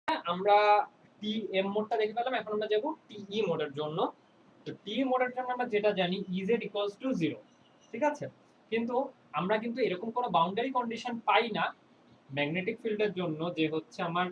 আমরা T M মোডটা দেখে পেলাম, এখন আমরা যাব টিই মোডের জন্য। তো টি মোডের জন্য আমরা যেটা জানি EZ ইকুয়ালস টু 0, ঠিক আছে? কিন্তু আমরা কিন্তু এরকম কোনো বাউন্ডারি কন্ডিশন পাই না ম্যাগনেটিক ফিল্ডের জন্য, যে হচ্ছে আমার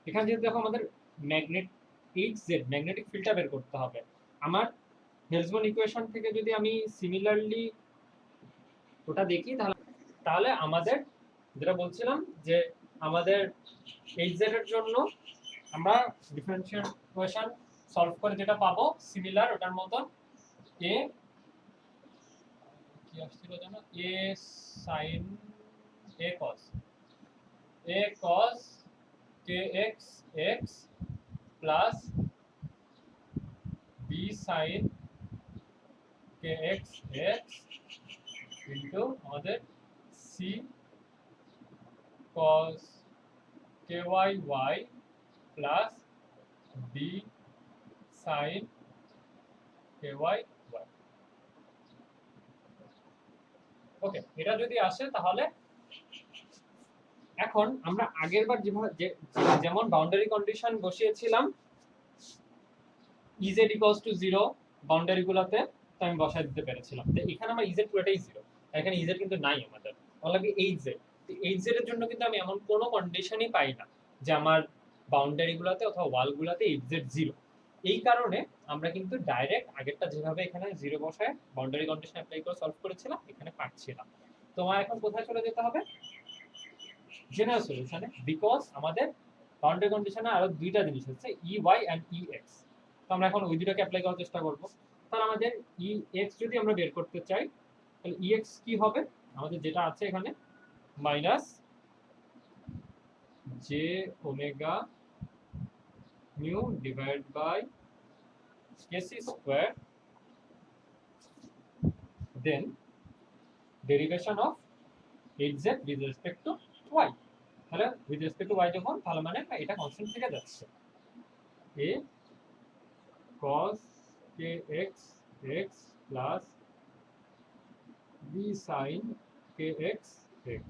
এখানে যেহেতু দেখো আমাদের ম্যাগনেট HZ ম্যাগনেটিক ফিল্ডটা বের করতে হবে। আমার হেলসমান ইকুয়েশন থেকে যদি আমি সিমিলারলি ওটা দেখি, তাহলে আমাদের যেটা বলছিলাম যে আমাদের HZ এর জন্য আমরা ডিফারেনশিয়াল ইকুয়েশন সলভ করে যেটা পাবো সিমিলার ওটার মতন, এ কি আসছিল জানো, এ sin a cos kx x plus b sin kx x into আমাদের c cos ky y plus b sin ky y। ওকে, এটা যদি আসে তাহলে এখন আমরা আগেরবার যেমন বাউন্ডারি কন্ডিশন বসিয়েছিলাম EZ ইকুয়ালস টু 0 বাউন্ডারি গুলোতে, তো আমি বসাই দিতে পেরেছিলাম। তো এখানে আমার EZ পুরোটাই 0, এখানে EZ কিন্তু নাই আমাদের, অনলি HZ। তো HZ এর জন্য কিন্তু আমি এমন কোনো কন্ডিশনই পাই না যে আমার বাউন্ডারি গুলোতে অথবা ওয়াল গুলোতে HZ 0। এই কারণে আমরা কিন্তু ডাইরেক্ট আগেরটা যেভাবে এখানে 0 বসায় বাউন্ডারি কন্ডিশন অ্যাপ্লাই করে সলভ করেছিলাম এখানে পাচ্ছিলাম। তোমার এখন কোথায় চলে যেতে হবে? জেনারেল সলিউশনে, বিকজ আমাদের বাউন্ডারি কন্ডিশনে আরো দুইটা জিনিস হচ্ছে EY এন্ড EX। তো আমরা এখন ওই দুটোকে অ্যাপ্লাই করার চেষ্টা করব। তাহলে আমাদের EX যদি আমরা বের করতে চাই তাহলে EX কি হবে? আমাদের যেটা আছে এখানে minus j omega mu divide by kc square, then derivation of hz with respect to y। তাহলে with respect to y যখন, তাহলে মানে এটা কনস্ট্যান্ট থেকে যাচ্ছে, a cos kx x plus b sin kx x।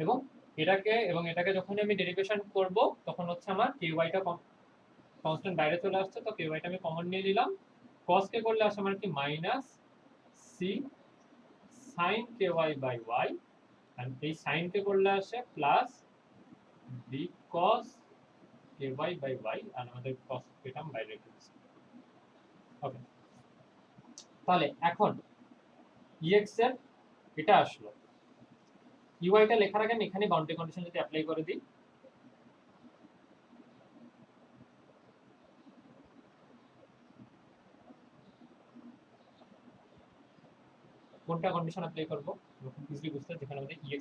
এবং এটাকে যখন আমি ডেরিভেশন করব তখন হচ্ছে আমার ky টা কনস্ট্যান্ট বাইরে চলে আসছে, তো ky টা আমি কমন নিয়ে নিলাম। cos কে করলে আসে আমার কি minus c sin ky by y, আর এই sin কে করলে আসে plus b cos ky by y, আর আমাদের cos এটা বাইরে রেখেছি। ওকে, তাহলে এখন ex এর এটা আসলো, ey টা লেখার আগে আমি এখানে বাউন্ডারি কন্ডিশন যদি অ্যাপ্লাই করে দিই, কোনটা কন্ডিশন অ্যাপ্লাই করব খুব ইজিলি বুঝতে, যেখানে আমাদের ex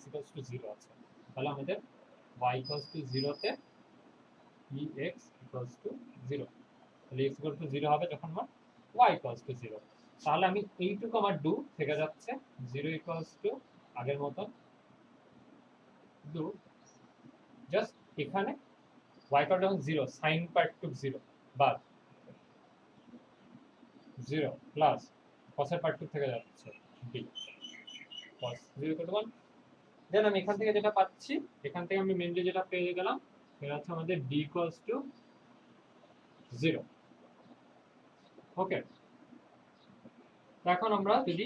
0 আছে, তাহলে আমাদের y 0 তে ex 0, তাহলে x 0 হবে যখন আমার y 0। তাহলে আমি এইটুকু আমার ডু থেকে যাচ্ছে 0 আগের মতন ডু, জাস্ট এখানে y পার্ট যখন 0 সাইন পার্ট টু 0 বাদ 0 প্লাস cos এর পার্ট টু থেকে যাচ্ছে b cos 0 দেন আমি এখান থেকে যেটা পাচ্ছি, এখান থেকে আমি মেইনলি যেটা পেয়ে গেলাম সেটা হচ্ছে আমাদের d 0। ওকে, এখন আমরা যদি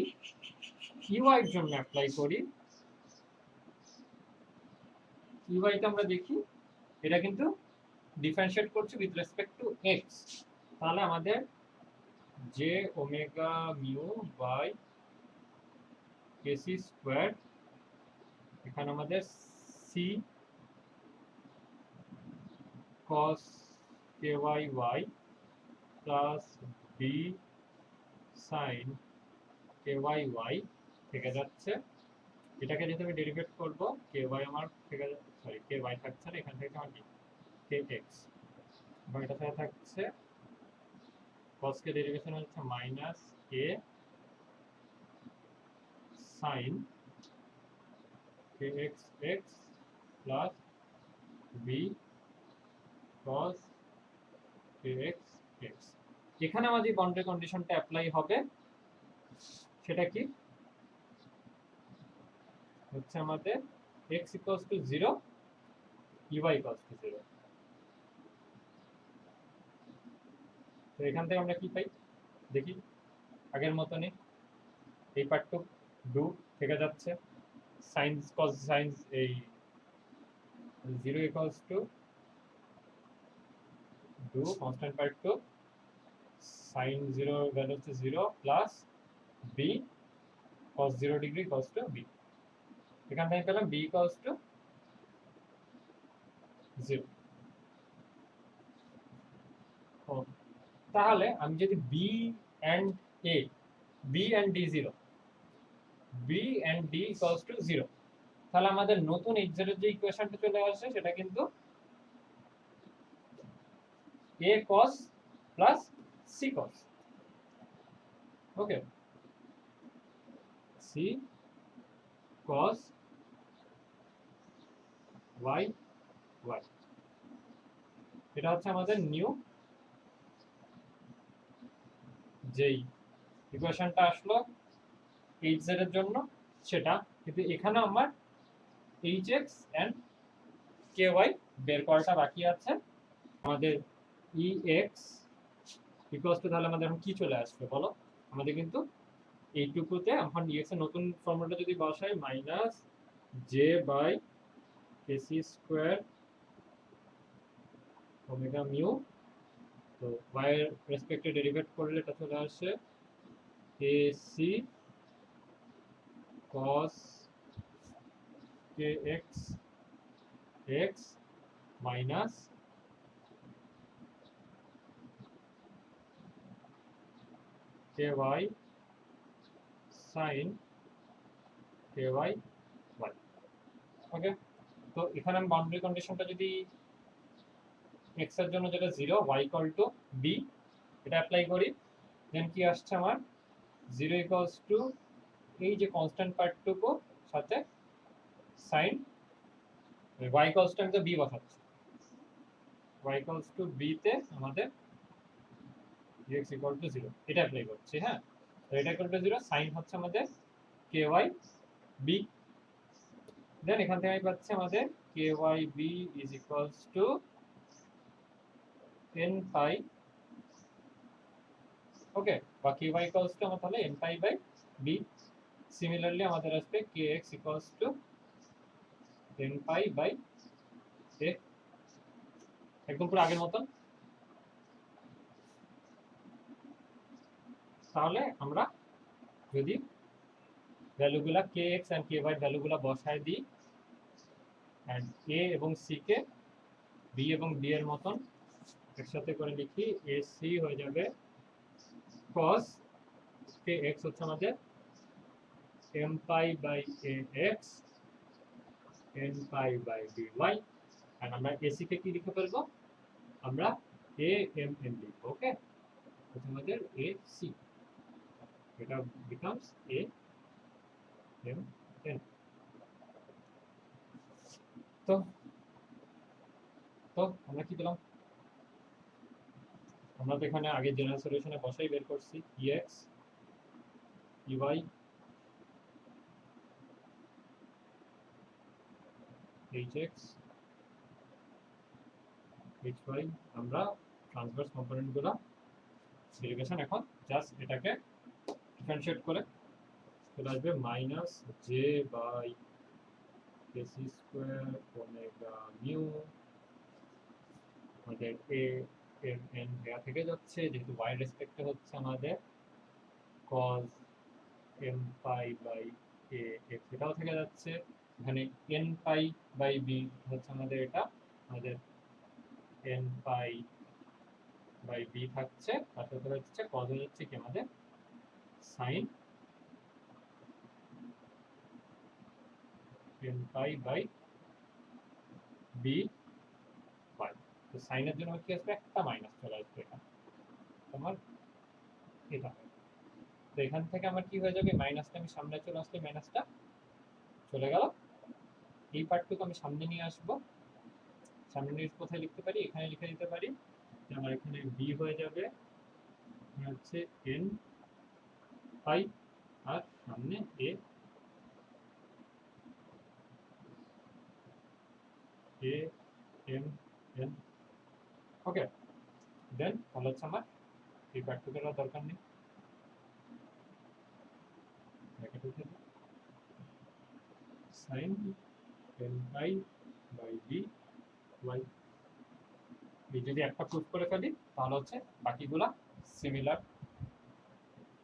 EY এর জন্য অ্যাপ্লাই করি, EY টা আমরা দেখি এটা কিন্তু ডিফারেনশিয়েট করছি উইথ রেসপেক্ট টু x, তাহলে আমাদের j omega mu by kc square, এখানে আমাদের c cos ky y plus b sin ky y থেকে যাচ্ছে। এটাকে যদি আমি ডেরিভেট করব ky আমার থেকে, সরি ky থাকছে না, এখান থেকে আমার kx, এবং এটা সাথে থাকছে cos কে ডেরিভেশন হচ্ছে minus k sin kx x plus b cos kx x। এখানে আমাদের বাউন্ডারি কন্ডিশনটা অ্যাপ্লাই হবে, সেটা কি হচ্ছে আমাদের x 0 ইউআই ইকুয়ালস টু 0। তো এখান থেকে আমরা কি পাই দেখি, আগের মতনই এই পার্টটুক ডু থেকে যাচ্ছে, সাইন্স কজ সাইন্স এই 0 ইকুয়ালস টু ডু কনস্ট্যান্ট পার্টটুক সাইন 0 ভ্যালু হচ্ছে 0 plus B cos 0 degree equals to B. এখান থেকে পেলাম বি ইকুয়ালস টু 0। তাহলে আমি যদি B and A, B and D 0, B and D equals to 0, তাহলে আমাদের নতুন x এর যে ইকুয়েশনটা চলে আসছে সেটা কিন্তু a cos plus c cos। Okay, c cos y y, এটা হচ্ছে আমাদের নিউ যেই ইকুয়েশনটা আসলো hz এর জন্য সেটা, কিন্তু এখানে আমার hx এন্ড ky বের করাটা বাকি আছে। আমাদের ex ইকুয়ালস টু, তাহলে আমাদের এখন কি চলে আসবে বলো, আমাদের কিন্তু এইটুকুতে এখন ex এর নতুন ফর্মুলাটা যদি বসাই minus J by AC square omega mu, তো y এর রেসপেক্টে ডেরিভেট করলে এটা চলে আসে AC cos kx x minus ky sin ky y। Okay, তো এখানে আমি বাউন্ডারি কন্ডিশনটা যদি x এর জন্য যেটা 0 y ইকুয়াল টু b এটা অ্যাপ্লাই করি, দেন কি আসছে আমার 0 ইকুয়ালস টু এই যে কনস্ট্যান্ট পার্টটুকু সাথে sin y ইকুয়ালস টু, আমি তো b বসাচ্ছি, y ইকুয়ালস টু b তে আমাদের x ইকুয়াল টু 0 এটা অ্যাপ্লাই করছি। হ্যাঁ, তো এটা ইকুয়াল টু 0, sin হচ্ছে আমাদের ky b, দেন এখান থেকে আমি পাচ্ছি আমাদের ky b is equals to n pi। Okay, বা ky ইকুয়ালস টু আমার তাহলে n pi by b। Similarly আমাদের আসবে kx equals to n pi by a, একদম পুরো আগের মতন। তাহলে আমরা যদি ভ্যালুগুলা kx এন্ড ky ভ্যালুগুলা বসায় দিই এন্ড a এবং c কে b এবং d এর মতন একসাথে করে লিখি, ac হয়ে যাবে cos kx হচ্ছে আমাদের m pi by ax n pi by dy, আর আমরা ac কে কি লিখে ফেলবো, আমরা a m n লিখবো। ওকে, হচ্ছে আমাদের ac, এটা becomes a m n। তো তো আমরা কি পেলাম, আমরা তো এখানে আগে জেনারেল সলিউশনে বসাই বের করছি ex ey hx hy, আমরা ট্রান্সভার্স কম্পোনেন্টগুলো ডেরিভেশন এখন জাস্ট এটাকে ডিফারেনশিয়েট করে চলে আসবে minus J by AC square omega mu, আমাদের এ এম এন দেয়া থেকে যাচ্ছে যেহেতু y রেসপেক্টে হচ্ছে আমাদের cos m pi by a x, এটাও থেকে যাচ্ছে এখানে n pi বাই b হচ্ছে আমাদের, এটা আমাদের n pi বাই b থাকছে, তার সাথে হচ্ছে cos হয়ে যাচ্ছে কি আমাদের sin n pi by b by, তো sin এর জন্য কি আসবে, একটা মাইনাস চলে আসবে এখানে তোমার এটা। তো এখান থেকে আমার কি হয়ে যাবে, মাইনাসটা আমি সামনে চলে আসলে মাইনাসটা চলে গেল, এই পার্টটুকু আমি সামনে নিয়ে আসবো, সামনে নিয়ে কোথায় লিখতে পারি, এখানে লিখে দিতে পারি যে আমার এখানে b হয়ে যাবে হচ্ছে n pi আর সামনে a a M N, okay. Then তাহলে হচ্ছে আমার এই ব্যাখ্যা করার দরকার নেই, sine N pi by B Y. এই যদি একটা প্রুফ করে ফেলি তাহলে হচ্ছে বাকিগুলা সিমিলার।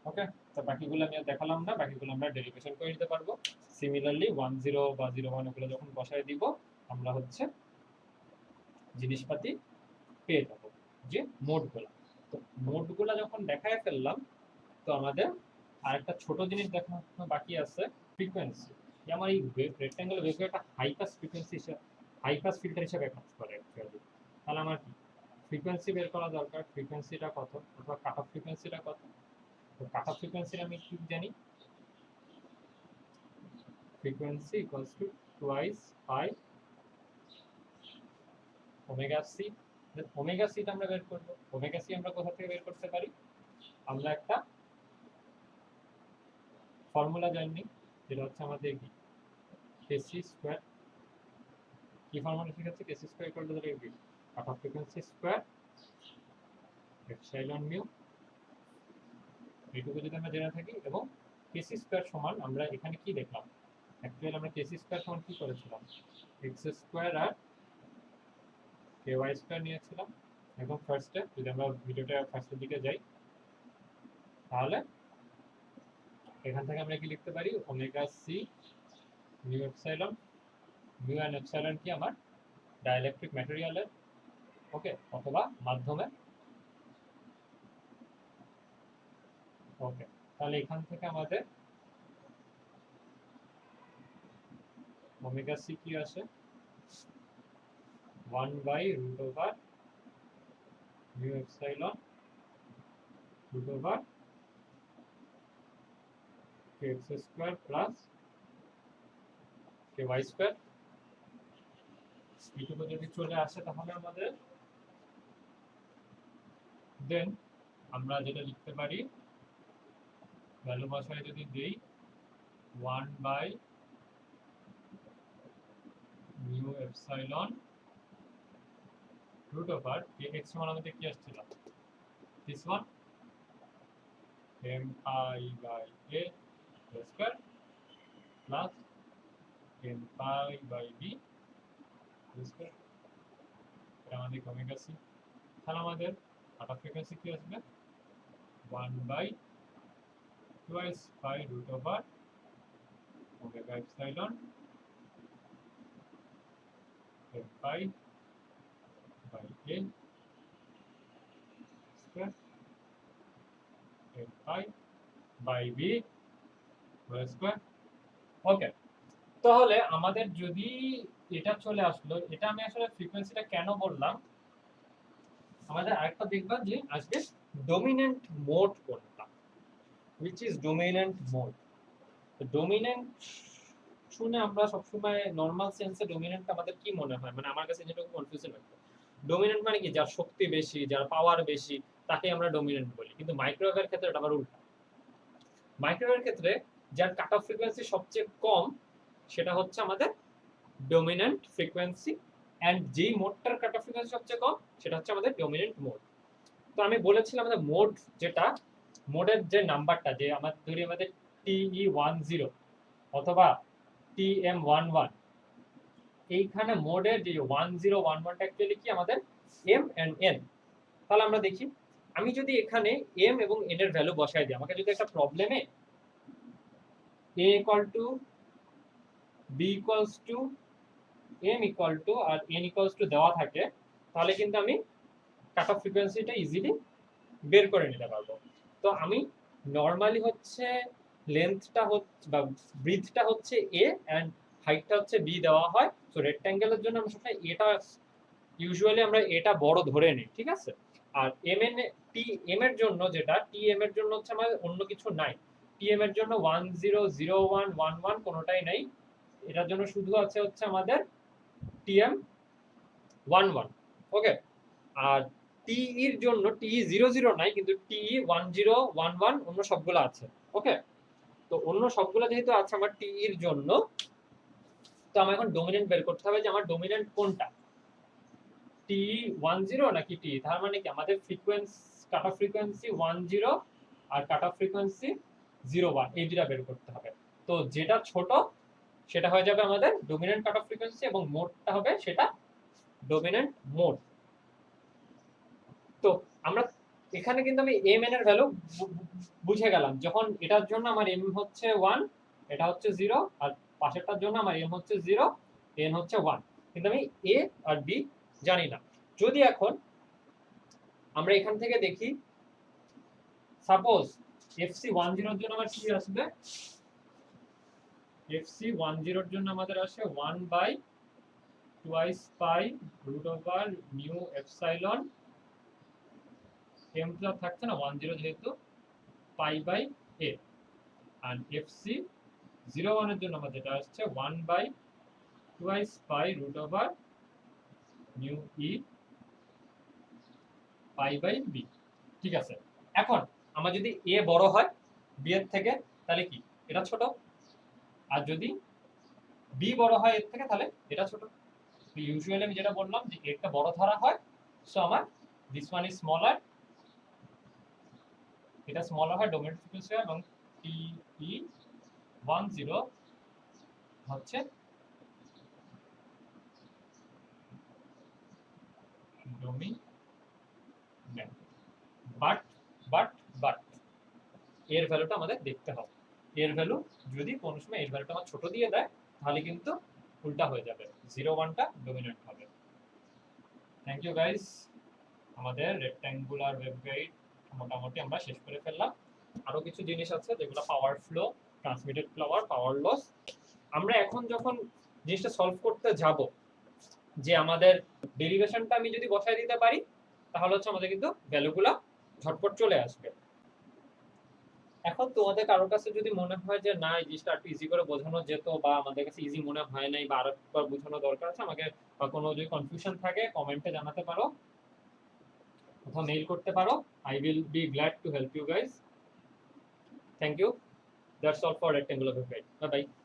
ওকে, তো বাকিগুলো আমি আর দেখালাম না, বাকিগুলো আমরা ডেরিভেশন করে নিতে পারবো। সিমিলারলি 10 বা 01 ওগুলো যখন বসায় দিব আমরা হচ্ছে জিনিসপাতি পেয়ে যাবো, যে মোডগুলো। তো মোডগুলো যখন দেখায় ফেললাম, তো আমাদের আরেকটা ছোট জিনিস দেখানো বাকি আছে, ফ্রিকোয়েন্সি। আমার এই রেক্ট্যাঙ্গেল ওয়েভটা হাই পাস ফ্রিকোয়েন্সি হিসেবে, হাই পাস ফিল্টার হিসেবে কাজ করে অ্যাকচুয়ালি। তাহলে আমার কি ফ্রিকোয়েন্সি বের করা দরকার, ফ্রিকোয়েন্সিটা কত অথবা কাট অফ ফ্রিকোয়েন্সিটা কত। তো কাট অফ ফ্রিকোয়েন্সি আমি কি জানি, frequency equals to twice pi omega C. Omega theta আমরা বের করব। ওমেগা সি আমরা কোথা থেকে বের করতে পারি, আমরা একটা ফর্মুলা জানি, যেটা হচ্ছে আমাদের কি কেসি স্কয়ার। কি ফর্মুলা শিখেছি, কেসি স্কয়ার ইকুয়াল টু কি cut off frequency square epsilon mu. এইটুকু যদি আমরা জেনে থাকি, এবং কেসি স্কয়ার সমান আমরা এখানে কি দেখলাম, অ্যাকচুয়ালি আমরা কেসি স্কয়ার সমান কি করেছিলাম, এক্স স্কয়ার আর কে ওয়াই স্কয়ার নিয়েছিলাম। এখন ফার্স্টে যদি আমরা ভিডিওটা ফার্স্টের দিকে যাই, তাহলে এখান থেকে আমরা কি লিখতে পারি, omega C mu epsilon. Mu and epsilon কি আমার ডাইইলেকট্রিক ম্যাটেরিয়ালের, ওকে, অথবা মাধ্যমে। ওকে, তাহলে এখান থেকে আমাদের ওমেগা সি কি আসে, 1/√ওভার মিউ এপসাইলন √ওভার K X square plus K Y square. এইটুকু যদি চলে আসে তাহলে আমাদের দেন আমরা যেটা লিখতে পারি, ভ্যালু বসায় যদি দেই 1/μ এপসাইলন √ওভার কে এক্স সমান আমাদের কি আসছিল, this one m/a square plus m/b square. এটা আমাদের ওমেগা সি। তাহলে আমাদের কাট অফ ফ্রিকোয়েন্সি কি আসবে, 1/2π√ওভার omega epsilon m/a square m/b square. Okay, তাহলে আমাদের যদি এটা চলে আসলো, এটা আমি আসলে ফ্রিকোয়েন্সিটা কেন বললাম, আমাদের আরেকটা দেখবা যে আজকে ডমিনেন্ট মোড কোনটা, which is dominant mode। তো ডমিনেন্ট শুনে আমরা সবসময় নরমাল সেন্সে ডমিনেন্ট আমাদের কি মনে হয়, মানে আমার কাছে যেটা কনফিউশন হয়, ডমিনেন্ট মানে কি যার শক্তি বেশি, যার পাওয়ার বেশি, তাকে আমরা ডমিনেন্ট বলি। কিন্তু মাইক্রোওয়েভের ক্ষেত্রে এটা আবার উল্টা। মাইক্রোওয়েভের ক্ষেত্রে যার কাট অফ ফ্রিকোয়েন্সি সবচেয়ে কম সেটা হচ্ছে আমাদের ডমিনেন্ট ফ্রিকোয়েন্সি, এন্ড যেই মোডটার কাট অফ ফ্রিকোয়েন্সি সবচেয়ে কম সেটা হচ্ছে আমাদের ডমিনেন্ট মোড। তো আমি বলেছিলাম আমাদের মোড, যেটা মোডের যে নাম্বারটা, যে আমাদের ধরি আমাদের TE10 অথবা TM11, এইখানে মোডের যে 1011টা অ্যাকচুয়ালি কি আমাদের m and n। তাহলে আমরা দেখি, আমি যদি এখানে m এবং n এর ভ্যালু বসাই দিই, আমাকে যদি একটা প্রবলেমে a equal to b equals to m equal to R n equals to দেওয়া থাকে, তাহলে কিন্তু আমি কাট অফ ফ্রিকোয়েন্সিটা ইজিলি বের করে নিতে পারবো। তো আমি নরমালি হচ্ছে লেন্থটা হচ্ছে বা ব্রিথটা হচ্ছে a এন্ড হাইটটা হচ্ছে b দেওয়া হয়। সো রেক্ট্যাঙ্গেলের জন্য আমরা সবসময় এটা ইউজুয়ালি আমরা এটা বড় ধরে নিই, ঠিক আছে। আর m এর জন্য যেটা tm এর জন্য হচ্ছে আমাদের অন্য কিছু নাই। tm এর জন্য 100111 কোনোটাই নাই, এটার জন্য শুধু আছে হচ্ছে আমাদের tm11। ওকে, আর টি এর জন্য TE00 নাই, কিন্তু TE1011 অন্য সবগুলো আছে। ওকে, তো অন্য সবগুলো যেহেতু আছে আমার টি এর জন্য, তো আমার এখন ডমিনেন্ট বের করতে হবে যে আমার ডমিনেন্ট কোনটা। টি 10 নাকি টি, তার মানে কি আমাদের ফ্রিকোয়েন্সি কাট অফ ফ্রিকোয়েন্সি 10 আর কাট অফ ফ্রিকোয়েন্সি 01, এই দুটা বের করতে হবে। তো যেটা ছোট সেটা হয়ে যাবে আমাদের ডমিনেন্ট কাট অফ ফ্রিকোয়েন্সি এবং মোডটা হবে সেটা ডমিনেন্ট মোড। তো আমরা এখানে কিন্তু আমি এম এন এর ভ্যালু বুঝে গেলাম, যখন এটার জন্য আমার এম হচ্ছে 1, এটা হচ্ছে 0, আর পাশেরটার জন্য আমার এম হচ্ছে 0, এন হচ্ছে 1, কিন্তু আমি এ আর বি জানি না। যদি এখন আমরা এখান থেকে দেখি, সাপোজ এফসি 10 এর জন্য আমার কি আসবে, এফসি 10 এর জন্য আমাদের আসে 1/2 pi root over mu epsilon, M তো থাকছে না 10 যেহেতু, pi by A. R FC 01 এর জন্য আমাদের যেটা আসছে 1/2 pi root over mu E pi by B. ঠিক আছে, এখন আমার যদি এ বড় হয় বি এর থেকে তাহলে কি এটা ছোট, আর যদি বি বড় হয় এর থেকে তাহলে এটা ছোট। তো ইউজুয়ালি আমি যেটা বললাম যে একটা বড় ধরা হয়, সো আমার দিস ওয়ান ইজ স্মলার, এটা স্মলার হয় ডোমেন ফ্রিকোয়েন্সি, এবং টি ই 10 হচ্ছে ডোমিনেন্ট। বাট বাট বাট এর ভ্যালুটা আমাদের দেখতে হবে। এর ভ্যালু যদি কোনো সময় এর ভ্যালুটা আমার ছোট দিয়ে দেয় তাহলে কিন্তু উল্টা হয়ে যাবে, 01টা ডমিনেন্ট হবে। থ্যাংক ইউ গাইস, আমাদের রেক্ট্যাঙ্গুলার ওয়েভগাইড মোটামুটি আমরা শেষ করে ফেললাম। আরো কিছু জিনিস আছে যেগুলো পাওয়ার ফ্লো, ট্রান্সমিটেড পাওয়ার, পাওয়ার লস। আমরা এখন যখন জিনিসটা সলভ করতে যাব, যে আমাদের ডেরিভেশনটা আমি যদি বসায় দিতে পারি তাহলে হচ্ছে আমাদের কিন্তু ভ্যালুগুলো ঝটপট চলে আসবে। এখন তোমাদের কারোর কাছে যদি মনে হয় যে না এই জিনিসটা একটু ইজি করে বোঝানো যেত, বা আমাদের কাছে ইজি মনে হয় নাই, বা আরেকবার বোঝানো দরকার আছে, আমাকে বা কোনো যদি কনফিউশন থাকে কমেন্টে জানাতে পারো, অথবা মেইল করতে পারো। I will be glad to help you guys. Thank you. That's all for Rectangular Wave Guide. Bye bye.